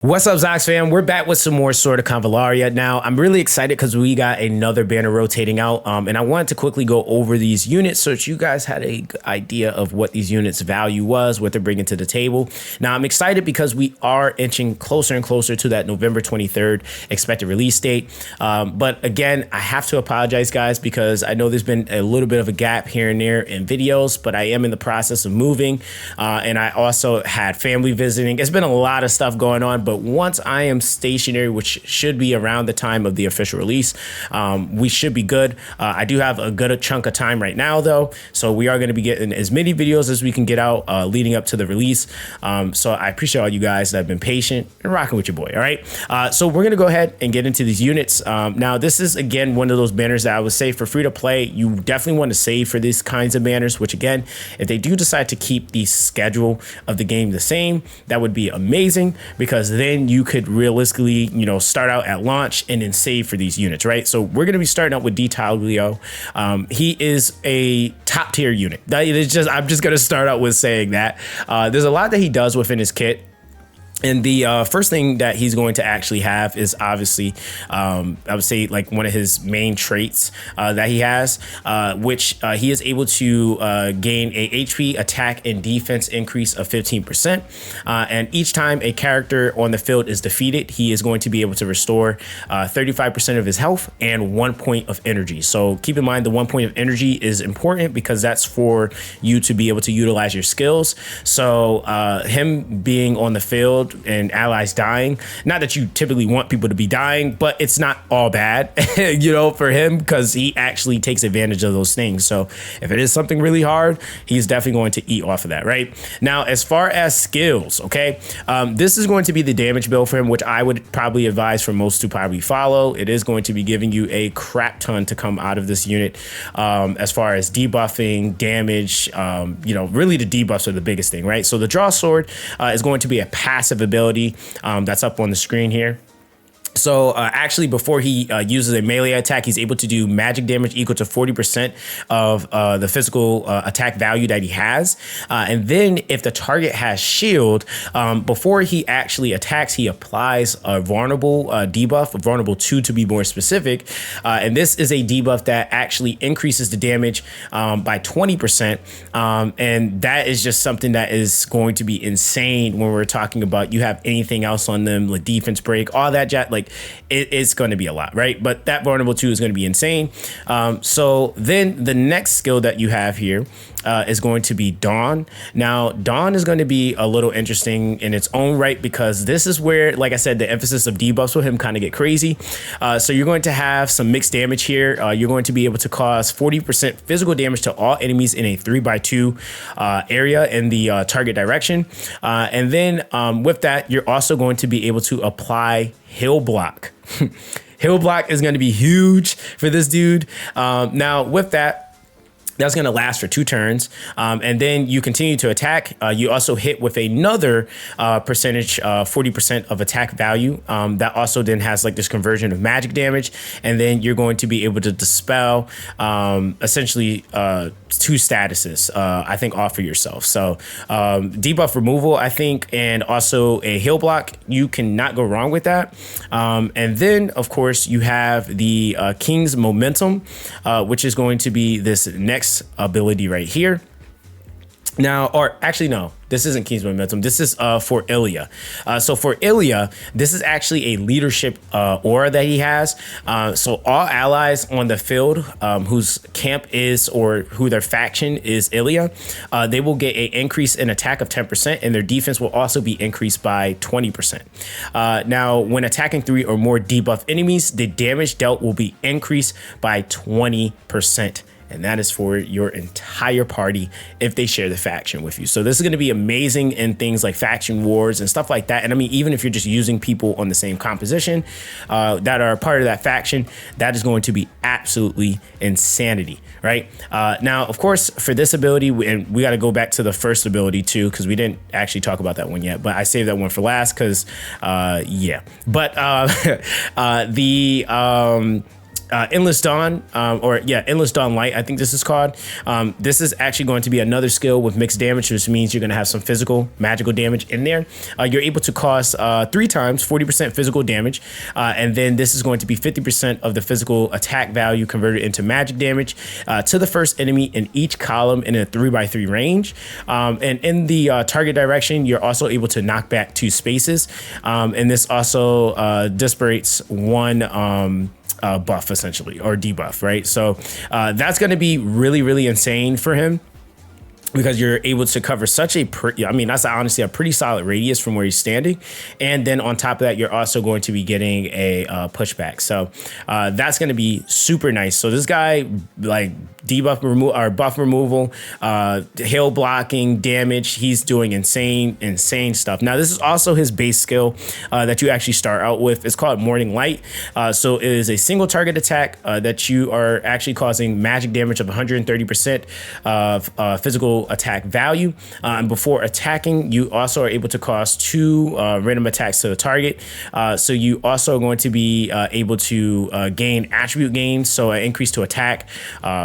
What's up, Zox fam? We're back with some more Sword of Convallaria. Now, I'm really excited because we got another banner rotating out, and I wanted to quickly go over these units so that you guys had a good idea of what these units' value was, what they're bringing to the table. Now, I'm excited because we are inching closer and closer to that November 23rd expected release date. But again, I have to apologize, guys, because I know there's been a little bit of a gap here and there in videos, but I am in the process of moving, and I also had family visiting. It's been a lot of stuff going on, but once I am stationary, which should be around the time of the official release, we should be good. I do have a good chunk of time right now, though, so we are going to be getting as many videos as we can get out leading up to the release. So I appreciate all you guys that have been patient and rocking with your boy. All right, so we're going to go ahead and get into these units. Now, this is, again, one of those banners that I would say for free to play, you definitely want to save for these kinds of banners, which, again, if they do decide to keep the schedule of the game the same, that would be amazing, because then you could realistically, start out at launch and then save for these units, right? So we're going to be starting out with DITAGLIO. He is a top tier unit. I'm just going to start out with saying that. There's a lot that he does within his kit. And the first thing that he's going to actually have is obviously, I would say, like one of his main traits that he has, which he is able to gain a HP, attack, and defense increase of 15%. And each time a character on the field is defeated, he is going to be able to restore 35% of his health and 1 point of energy. So keep in mind, the 1 point of energy is important because that's for you to be able to utilize your skills. So him being on the field and allies dying, not that you typically want people to be dying, but it's not all bad, for him, because he actually takes advantage of those things. So if it is something really hard, he's definitely going to eat off of that, right? Now, as far as skills, okay, this is going to be the damage build for him, which I would probably advise for most to probably follow. It is going to be giving you a crap ton to come out of this unit, as far as debuffing, damage, really the debuffs are the biggest thing, right? So the draw sword is going to be a passive ability that's up on the screen here. So actually, before he uses a melee attack, he's able to do magic damage equal to 40% of the physical attack value that he has. And then if the target has shield, before he actually attacks, he applies a vulnerable debuff, a vulnerable 2 to be more specific. And this is a debuff that actually increases the damage by 20%. And that is just something that is going to be insane when we're talking about you have anything else on them, like defense break, all that jazz. Like, it's going to be a lot, right? But that vulnerable 2 is going to be insane. So then the next skill that you have here is going to be Dawn. Now, Dawn is going to be a little interesting in its own right, because this is where, like I said, the emphasis of debuffs with him kind of get crazy. So you're going to have some mixed damage here. You're going to be able to cause 40% physical damage to all enemies in a 3x2 area in the target direction. And then with that, you're also going to be able to apply Hill Block. Hill Block is going to be huge for this dude. Now, with that, that's going to last for 2 turns. And then you continue to attack. You also hit with another percentage, 40% of attack value. That also then has like this conversion of magic damage. And then you're going to be able to dispel essentially 2 statuses, I think, off for yourself. So debuff removal, I think, and also a heal block. You cannot go wrong with that. And then, of course, you have the King's Momentum, which is going to be this next ability right here. Now, or actually, no, this isn't King's Momentum. This is for Iria. So for Iria, this is actually a leadership aura that he has. So all allies on the field whose camp is, or who their faction is Iria, they will get an increase in attack of 10%, and their defense will also be increased by 20%. Now, when attacking 3 or more debuff enemies, the damage dealt will be increased by 20%. And that is for your entire party if they share the faction with you. So this is going to be amazing in things like faction wars and stuff like that. And I mean, even if you're just using people on the same composition that are part of that faction, that is going to be absolutely insanity, right? Now, of course, for this ability, and we got to go back to the first ability too, because we didn't actually talk about that one yet, but I saved that one for last because, yeah. But Endless Dawn, Endless Dawn Light, I think this is called. This is actually going to be another skill with mixed damage, which means you're going to have some physical, magical damage in there. You're able to cost 3 times 40% physical damage, and then this is going to be 50% of the physical attack value converted into magic damage to the first enemy in each column in a 3x3 range. And in the target direction, you're also able to knock back 2 spaces, and this also disparates 1 buff essentially, or debuff, right? So that's going to be really, really insane for him, because you're able to cover such a, that's honestly a pretty solid radius from where he's standing. And then on top of that, you're also going to be getting a pushback. So that's going to be super nice. So this guy, like debuff removal or buff removal, hail blocking, damage, he's doing insane stuff. Now, this is also his base skill that you actually start out with. It's called Morning Light. So it is a single target attack that you are actually causing magic damage of 130% of physical attack value. And before attacking, you also are able to cost 2 random attacks to the target. So you also are going to be able to gain attribute gains, so an increase to attack,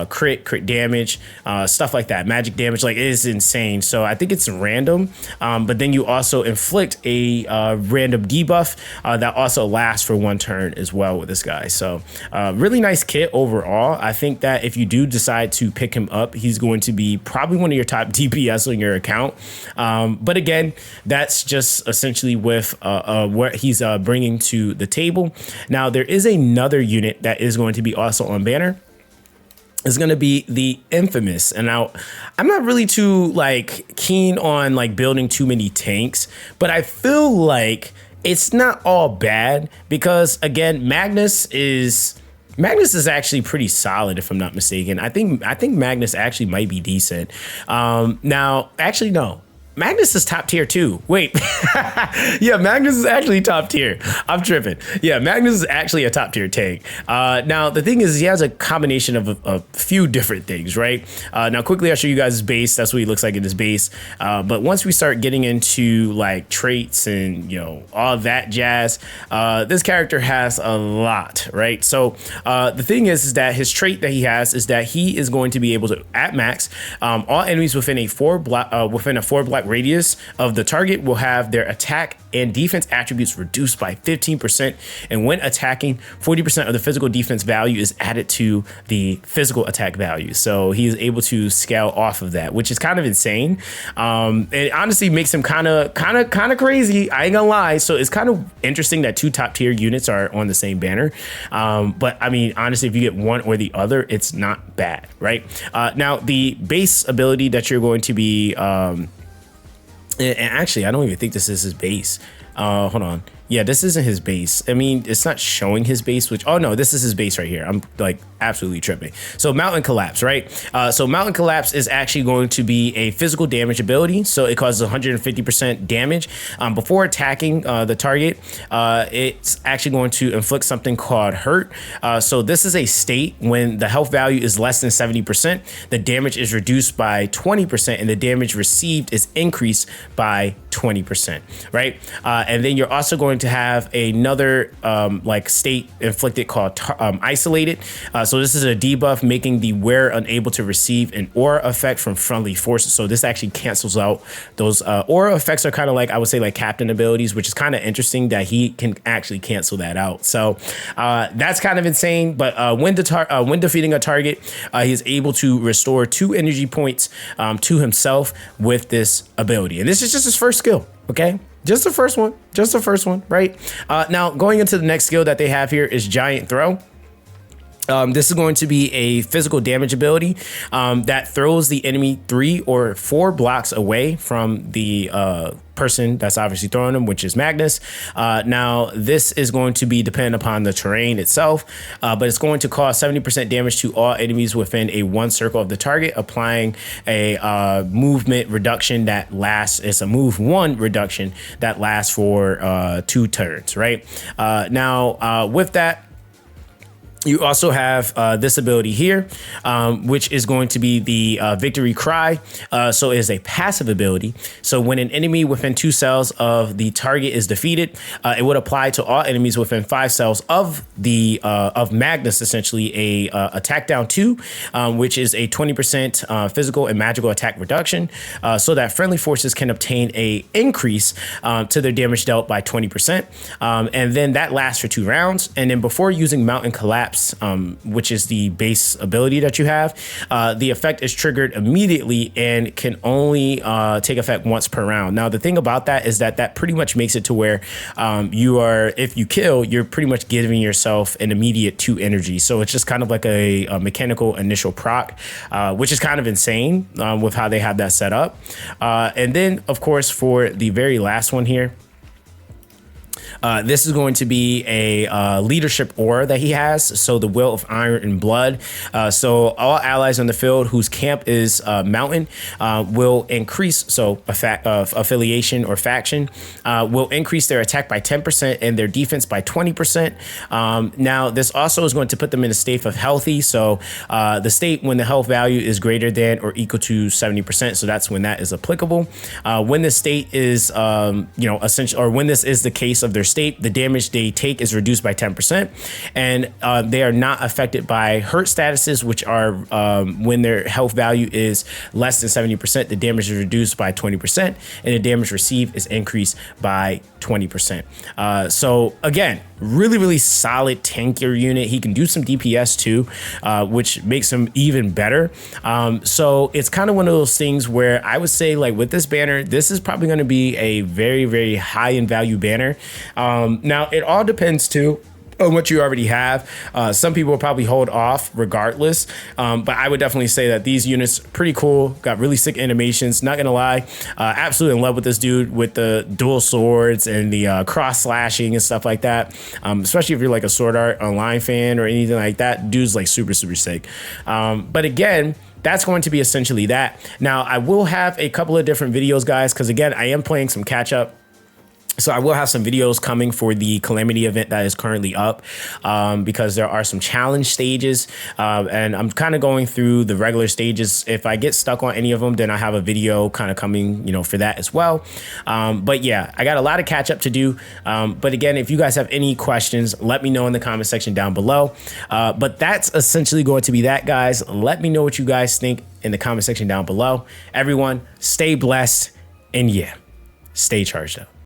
crit damage, stuff like that. Magic damage, like, it is insane. So I think it's random, but then you also inflict a random debuff that also lasts for 1 turn as well with this guy. So really nice kit overall. I think that if you do decide to pick him up, he's going to be probably one of your top DPS on your account. But again, that's just essentially with what he's bringing to the table. Now, there is another unit that is going to be also on banner. Is going to be the Infamous. And now, I'm not really too keen on building too many tanks, but I feel like it's not all bad, because again, Magnus is actually pretty solid, if I'm not mistaken. I think Magnus actually might be decent. Now, actually, no. Magnus is top tier too. Wait, yeah, Magnus is actually top tier. I'm tripping. Yeah, Magnus is actually a top tier tank. Now, the thing is, he has a combination of a few different things, right? Now, quickly, I'll show you guys his base. That's what he looks like in his base. But once we start getting into traits and, all that jazz, this character has a lot, right? So the thing is that his trait that he has is that he is going to be able to, at max, all enemies within a 4 block radius of the target will have their attack and defense attributes reduced by 15%. And when attacking, 40% of the physical defense value is added to the physical attack value. So he is able to scale off of that, which is kind of insane. It honestly makes him kind of crazy. I ain't gonna lie. So it's kind of interesting that 2 top tier units are on the same banner. But I mean, honestly, if you get one or the other, it's not bad, right? Now, the base ability that you're going to be, and actually, I don't even think this is his base. Hold on. Yeah, this isn't his base. I mean, it's not showing his base, oh no, this is his base right here. I'm absolutely tripping. So Mountain Collapse, right? So Mountain Collapse is actually going to be a physical damage ability. So it causes 150% damage. Before attacking the target, it's actually going to inflict something called Hurt. So this is a state when the health value is less than 70%, the damage is reduced by 20%, and the damage received is increased by 20%, right? And then you're also going to have another state inflicted called Isolated. So this is a debuff, making the wearer unable to receive an aura effect from friendly forces. So this actually cancels out those aura effects. Are kind of I would say captain abilities, which is kind of interesting that he can actually cancel that out. So that's kind of insane. But when defeating a target, he is able to restore 2 energy points to himself with this ability. And this is just his first skill, okay? Just the first one, right? Now, going into the next skill that they have here is Giant Throw. This is going to be a physical damage ability that throws the enemy 3 or 4 blocks away from the person that's obviously throwing them, which is Magnus. Now, this is going to be dependent upon the terrain itself, but it's going to cause 70% damage to all enemies within a 1 circle of the target, applying a movement reduction that lasts. It's a move 1 reduction that lasts for 2 turns, right? Now, with that, You also have this ability here, which is going to be the victory cry. So it is a passive ability. So when an enemy within 2 cells of the target is defeated, it would apply to all enemies within 5 cells of the of Magnus, essentially a attack down 2, which is a 20% physical and magical attack reduction, so that friendly forces can obtain a increase to their damage dealt by 20%, and then that lasts for 2 rounds. And then before using Mountain Collapse, which is the base ability that you have, the effect is triggered immediately and can only take effect once per round. Now, the thing about that is that pretty much makes it to where you are, if you kill, you're pretty much giving yourself an immediate 2 energy. So it's just kind of like a mechanical initial proc, which is kind of insane with how they have that set up. And then, of course, for the very last one here, this is going to be a leadership aura that he has. So the will of iron and blood. So all allies on the field whose camp is mountain will increase. So affiliation or faction will increase their attack by 10% and their defense by 20%. Now, this also is going to put them in a state of healthy. So the state when the health value is greater than or equal to 70%. So that's when that is applicable. When the state is, essential, or when this is the case of their state, the damage they take is reduced by 10%, and they are not affected by hurt statuses, which are when their health value is less than 70%, the damage is reduced by 20%, and the damage received is increased by 20%. So again, really solid tankier unit. He can do some DPS too, which makes him even better. So it's kind of one of those things where I would say, like, with this banner, this is probably going to be a very high in value banner. Now it all depends too on what you already have. Some people will probably hold off regardless, but I would definitely say that these units pretty cool, got really sick animations. Not gonna lie, absolutely in love with this dude with the dual swords and the cross slashing and stuff like that, especially if you're like a Sword Art Online fan or anything like that. Dude's like super sick. But again, that's going to be essentially that. Now I will have a couple of different videos, guys, because again, I am playing some catch up. So I will have some videos coming for the Calamity event that is currently up, because there are some challenge stages, and I'm kind of going through the regular stages. If I get stuck on any of them, then I have a video kind of coming, for that as well. But yeah, I got a lot of catch up to do. But again, if you guys have any questions, let me know in the comment section down below. But that's essentially going to be that, guys. Let me know what you guys think in the comment section down below. Everyone, stay blessed, and yeah, stay charged up.